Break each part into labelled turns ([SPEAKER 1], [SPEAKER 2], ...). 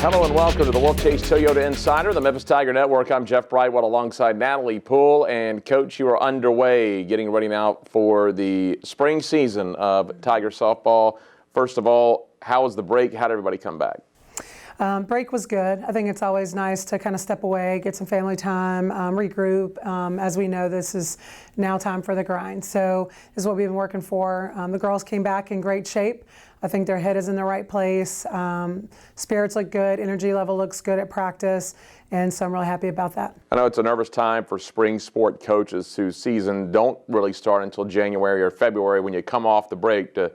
[SPEAKER 1] Hello and welcome to the Wolfchase Toyota Insider, the Memphis Tiger Network. I'm Jeff Brightwell alongside Natalie Poole. And Coach, you are underway getting ready now for the spring season of Tiger softball. First of all, how was the break? How did everybody come back?
[SPEAKER 2] Break was good. I think it's always nice to kind of step away, get some family time, regroup. As we know, this is now time for the grind. So this is what we've been working for. The girls came back in great shape. I think their head is in the right place. Spirits look good. Energy level looks good at practice. And so I'm really happy about that.
[SPEAKER 1] I know it's a nervous time for spring sport coaches whose season don't really start until January or February when you come off the break to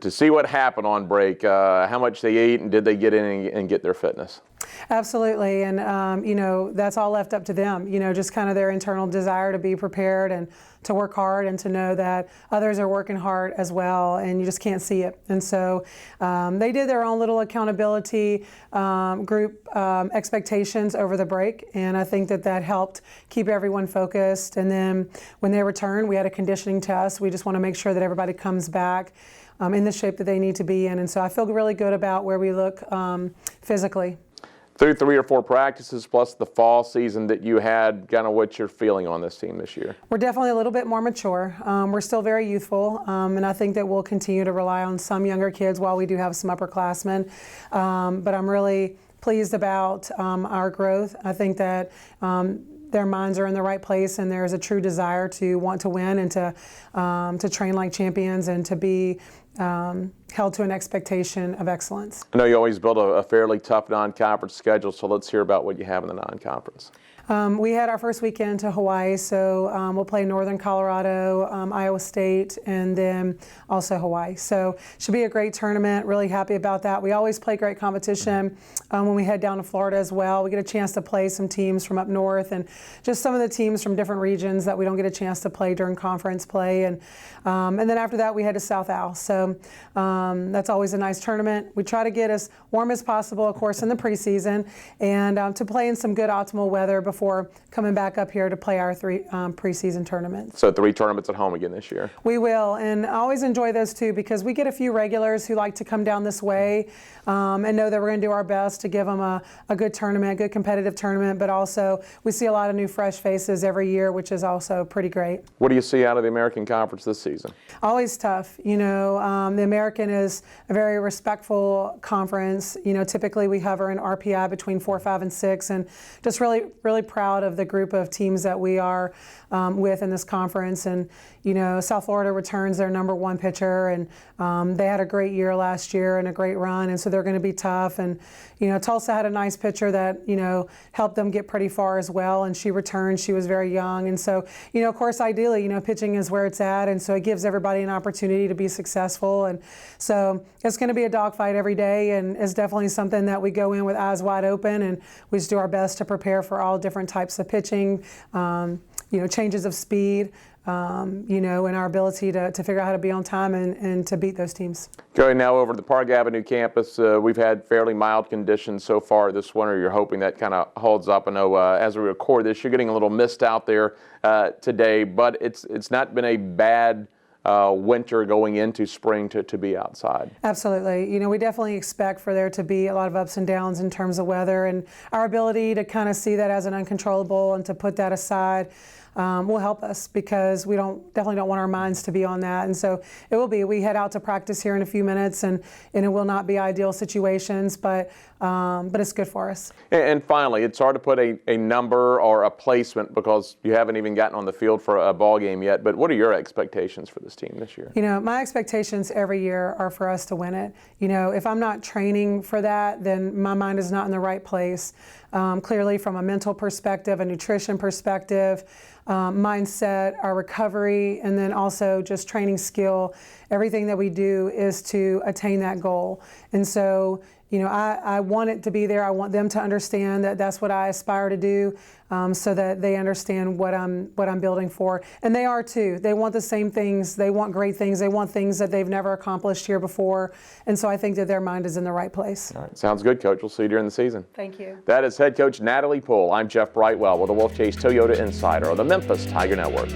[SPEAKER 1] see what happened on break, how much they ate, and did they get in and get their fitness?
[SPEAKER 2] Absolutely, and you know, that's all left up to them. You know, just kind of their internal desire to be prepared and to work hard and to know that others are working hard as well, and you just can't see it. And so they did their own little accountability group expectations over the break, and I think that helped keep everyone focused. And then when they returned, we had a conditioning test. We just want to make sure that everybody comes back in the shape that they need to be in. And so I feel really good about where we look physically.
[SPEAKER 1] Through 3 or 4 practices plus the fall season that you had, kind of what you're feeling on this team this year?
[SPEAKER 2] We're definitely a little bit more mature. We're still very youthful, and I think that we'll continue to rely on some younger kids while we do have some upperclassmen. But I'm really pleased about our growth. I think that their minds are in the right place, and there's a true desire to want to win and to train like champions and to be held to an expectation of excellence.
[SPEAKER 1] I know you always build a fairly tough non-conference schedule, so let's hear about what you have in the non-conference.
[SPEAKER 2] We had our first weekend to Hawaii, so we'll play Northern Colorado, Iowa State, and then also Hawaii. So should be a great tournament. Really happy about that. We always play great competition when we head down to Florida as well. We get a chance to play some teams from up north and just some of the teams from different regions that we don't get a chance to play during conference play. And then after that, we head to South Al. So that's always a nice tournament. We try to get as warm as possible, of course, in the preseason, and to play in some good optimal weather before coming back up here to play our 3 preseason tournaments.
[SPEAKER 1] So 3 tournaments at home again this year.
[SPEAKER 2] We will, and I always enjoy those too because we get a few regulars who like to come down this way and know that we're going to do our best to give them a good tournament, a good competitive tournament, but also we see a lot of new fresh faces every year, which is also pretty great.
[SPEAKER 1] What do you see out of the American Conference this season?
[SPEAKER 2] Always tough. You know, the American is a very respectful conference. You know, typically we hover in RPI between 4, 5, and 6, and just really proud of the group of teams that we are with in this conference. And you know, South Florida returns their #1 pitcher, and they had a great year last year and a great run, and so they're going to be tough. And you know, Tulsa had a nice pitcher that helped them get pretty far as well, and she returned. She was very young, and so of course, ideally, pitching is where it's at, and so it gives everybody an opportunity to be successful. And so it's going to be a dogfight every day, and it's definitely something that we go in with eyes wide open, and we just do our best to prepare for all different types of pitching, changes of speed, and our ability to figure out how to be on time and to beat those teams.
[SPEAKER 1] Going now over to the Park Avenue campus, we've had fairly mild conditions so far this winter. You're hoping that kind of holds up. I know as we record this, you're getting a little mist out there today, but it's not been a bad winter going into spring to be outside.
[SPEAKER 2] Absolutely. We definitely expect for there to be a lot of ups and downs in terms of weather, and our ability to kind of see that as an uncontrollable and to put that aside will help us because we definitely don't want our minds to be on that. And so it will be. We head out to practice here in a few minutes, and it will not be ideal situations, but it's good for us.
[SPEAKER 1] And finally, it's hard to put a number or a placement because you haven't even gotten on the field for a ball game yet. But what are your expectations for this team this year?
[SPEAKER 2] My expectations every year are for us to win it. If I'm not training for that, then my mind is not in the right place. Clearly, from a mental perspective, a nutrition perspective, mindset, our recovery, and then also just training skill, everything that we do is to attain that goal. And so, I want it to be there. I want them to understand that that's what I aspire to do, so that they understand what I'm building for. And they are too. They want the same things. They want great things. They want things that they've never accomplished here before. And so I think that their mind is in the right place.
[SPEAKER 1] All right. Sounds good, Coach. We'll see you during the season.
[SPEAKER 2] Thank you.
[SPEAKER 1] That is head coach Natalie Poole. I'm Jeff Brightwell with the Wolfchase Toyota Insider on the Memphis Tiger Network.